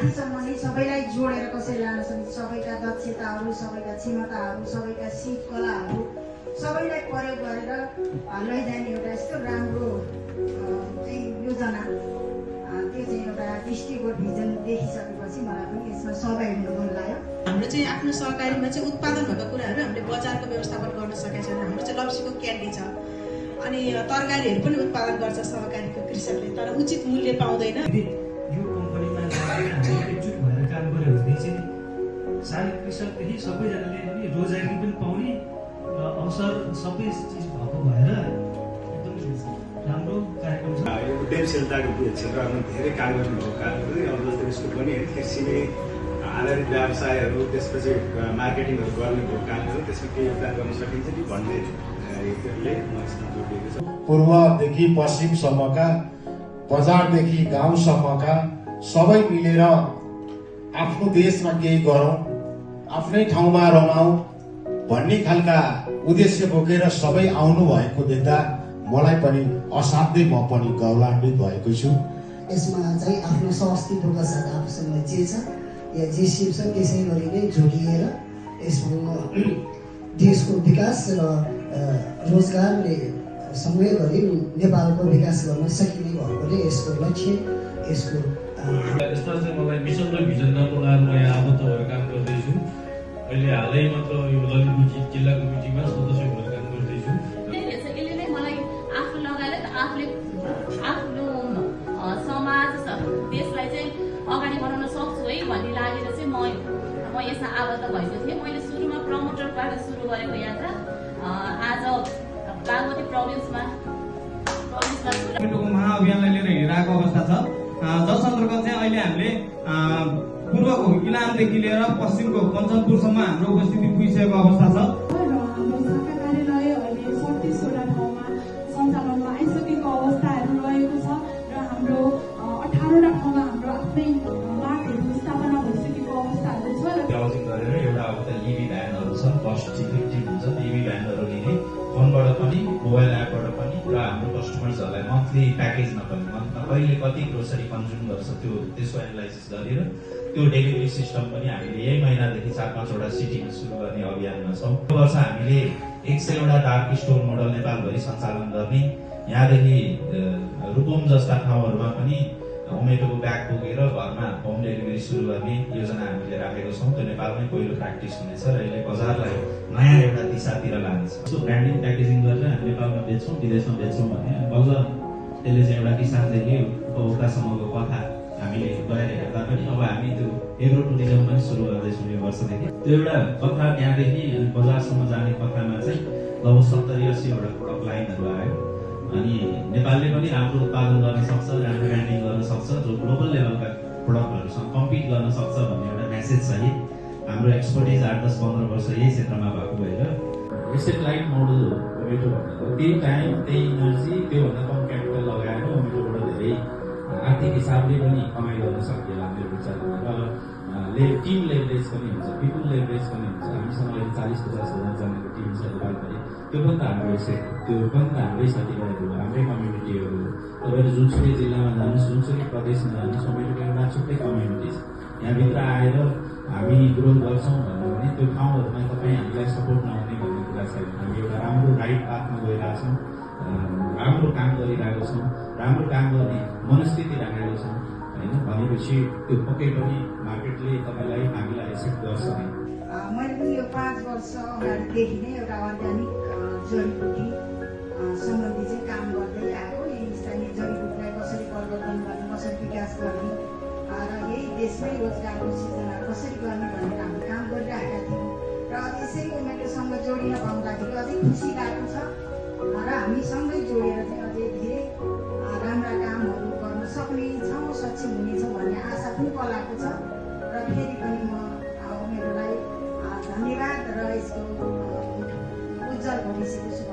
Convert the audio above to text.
माथिसम्म नै सबैलाई जोडेर कसरी लान सकिन्छ, सबैका दक्षताहरू, सबैका क्षमताहरू, सबैका सिप कलाहरू सबैलाई प्रयोग गरेर लैजाने एउटा यस्तो राम्रो चाहिँ योजना, त्यो चाहिँ एउटा दृष्टिकोण भिजन देखिसकेपछि मलाई पनि यसमा सहभागी हुन मन लाग्यो। हाम्रो चाहिँ आफ्नो सहकारीमा चाहिँ उत्पादन भएको कुराहरू हामीले बजारको व्यवस्थापन गर्न सकेका छैनौँ। हाम्रो चाहिँ लप्सीको क्यान्डी छ, अनि तरकारीहरू पनि उत्पादन गर्छ सहकारीको कृषकले, तर उचित मूल्य पाउँदैन। यो कम्पनीमा लागेर हामी एकजुट भएर काम गऱ्यो भने चाहिँ सानो कृषकदेखि सबैजनाले पनि रोजगारी पनि पाउने अवसर सबै चिज भएको भएर एकदम राम्रो कार्यक्रम छ। यो उद्यमशीलताको क्षेत्रमा धेरै काम गर्नुभएको कारणले अब जस्तै यसको पनि कृषिले आधारित व्यवसायहरू, त्यसपछि मार्केटिङहरू गर्नुको कारणले त्यसमा के योगदान गर्न सकिन्छ कि भन्ने पूर्वदेखि पश्चिमसम्मका, बजारदेखि गाउँसम्मका सबै मिलेर आफ्नो देशमा केही गरौँ, आफ्नै ठाउँमा रमाऊ भन्ने खालका उद्देश्य बोकेर सबै आउनु भएको देख्दा मलाई पनि असाध्यै म पनि गौरवान्वित भएको छु। यसमा चाहिँ आफ्नो सहअस्तित्वका साथ आफूसँग जे छ या जे सिप छ त्यसै गरी नै जोडिएर यसको देशको विकास र रोजगारले सँगै गरी नेपालको विकास गर्न सकिने भएकोले यसको लक्ष्य यसको यसमा चाहिँ मलाई मिसन र भिजनमा पुनः म यहाँ आबद्ध भएर काम गर्दैछु। अहिले हालै मात्र यो ललितपुर जिल्ला कमिटीमा सदस्य भएर काम गर्दैछु। यसले नै मलाई आफू लगाएर आफूले आफ्नो समाज देशलाई चाहिँ अगाडि बढाउन सक्छु है भन्ने लागेर चाहिँ म यसमा आबद्ध भएको थिएँ। मैले सुरुमा प्रमोटरबाट सुरु गरेको यात्रा आज बागमती प्रोभिन्समा महाअभियानलाई लिएर हिँडिरहेको अवस्था छ, जस अन्तर्गत चाहिँ अहिले हामीले पूर्वको इलामदेखि लिएर पश्चिमको कञ्चनपुरसम्म हाम्रो उपस्थिति पुगिसकेको अवस्था छ। हाम्रो शाखा कार्यालय अहिले 37वटा ठाउँमा सञ्चालनमा आइसकेको अवस्थाहरू रहेको छ र हाम्रो 18वटा ठाउँमा हाम्रो आफ्नै मार्टहरू स्थापना भइसकेको अवस्थाहरू छ। क्लाउजिङ गरेर एउटा अब त इभी भ्यानहरू छ, कस्ट इफेक्टिभ हुन्छ। इभी भ्यानहरू लिने फोनबाट पनि, मोबाइल एपबाट पनि र हाम्रो कस्टमर्सहरूलाई मन्थली प्याकेजमा पनि मन्थमा कहिले कति ग्रोसरी कन्ज्युम गर्छ त्यसको एनालाइसिस गरेर त्यो डेलिभरी सिस्टम पनि हामीले यही महिनादेखि 4-5वटा सिटीमा सुरु गर्ने अभियानमा छौँ। यो वर्ष हामीले 100वटा डार्क स्टोर मोडल नेपालभरि सञ्चालन गर्ने, यहाँदेखि रुकुम जस्ता ठाउँहरूमा पनि ओमेटोको ब्याग बोकेर घरमा होम डेलिभरी सुरु गर्ने योजना हामीले राखेको छौँ। त्यो नेपालमै पहिलो प्र्याक्टिस हुनेछ र यसले बजारलाई नयाँ एउटा दिशातिर लानेछ। यस्तो ब्रान्डिङ प्याकेजिङ गरेर हामी नेपालमा बेच्छौँ, विदेशमा बेच्छौँ भने बल्ल त्यसले चाहिँ एउटा किसानदेखि उपभोक्तासम्मको कथा हामीले गएर हेर्दा पनि अब हामी त्यो एग्रो टुरिज्म पनि सुरु गर्दैछौँ यो वर्षदेखि। त्यो एउटा कथा त्यहाँदेखि बजारसम्म जाने कथामा चाहिँ लगभग 70-80वटा प्रोडक्ट लाइनहरू आयो। अनि नेपालले पनि राम्रो उत्पादन गर्न सक्छ, राम्रो ब्रान्डिङ गर्न सक्छ, जो ग्लोबल लेभलका प्रोडक्टहरूसँग कम्पिट गर्न सक्छ भन्ने एउटा मेसेज सहित हाम्रो एक्सपर्टिज 8-10-15 वर्ष यही क्षेत्रमा भएको भएर एसेट लाइट मोडल ओमेटो भनेको त्यही टाइम, त्यही इनर्जी, त्योभन्दा कम क्यापिटल लगाएर ओमेटोबाट धेरै आर्थिक हिसाबले पनि कमाइ गर्न सकिएला मेरो विचारमा। र टिम लेभरेज पनि हुन्छ, पिपुल लेभरेज पनि हुन्छ। हामीसँग अहिले 40-50 हजार जनाको टिम छ नेपालभरि, त्यो पनि त हाम्रो एसेट, त्यो पनि त हाम्रै साथीभाइहरू, हाम्रै कम्युनिटीहरू। तपाईँहरू जुनसुकै जिल्लामा जानुहोस्, जुनसुकै प्रदेशमा जानुहोस्, ओमेटोको एउटा छुट्टै कम्युनिटी छ। यहाँभित्र आएर हामी ग्रोथ गर्छौँ भन्यो भने त्यो ठाउँहरूमा तपाईँ हामीलाई सपोर्ट नहुने भन्ने कुरा छैन। हामी एउटा राम्रो राइट पाथमा गइरहेको छौँ, राम्रो काम गरिरहेको छौँ, राम्रो काम गर्ने मनस्थिति राखेको छौँ होइन भनेपछि त्यो पक्कै पनि मार्केटले तपाईँलाई हामीलाई एक्सेप्ट गर्छ नै। मैले पनि यो 5 वर्ष अगाडिदेखि नै एउटा अर्ग्यानिक जडीबुटी सम्बन्धी चाहिँ काम गर्दै आएको। यही स्थानीय जडीबुटीलाई कसरी परिवर्तन गर्ने, कसरी विकास गर्ने र यही देशमै रोजगारको सिर्जना कसरी गर्ने भनेर हामी काम गरिरहेका थियौँ। र यसै उमेरसँग जोडिन पाउँदाखेरि अझै खुसी लागेको छ र हामी सँगै जोडेर चाहिँ अझै धेरै राम्रा कामहरू गर्न सक्नेछौँ, सक्षम हुनेछौँ भन्ने आशा पनि पलाएको छ। र फेरि पनि म उमेरलाई धन्यवाद र यसको उज्जवल भविष्यको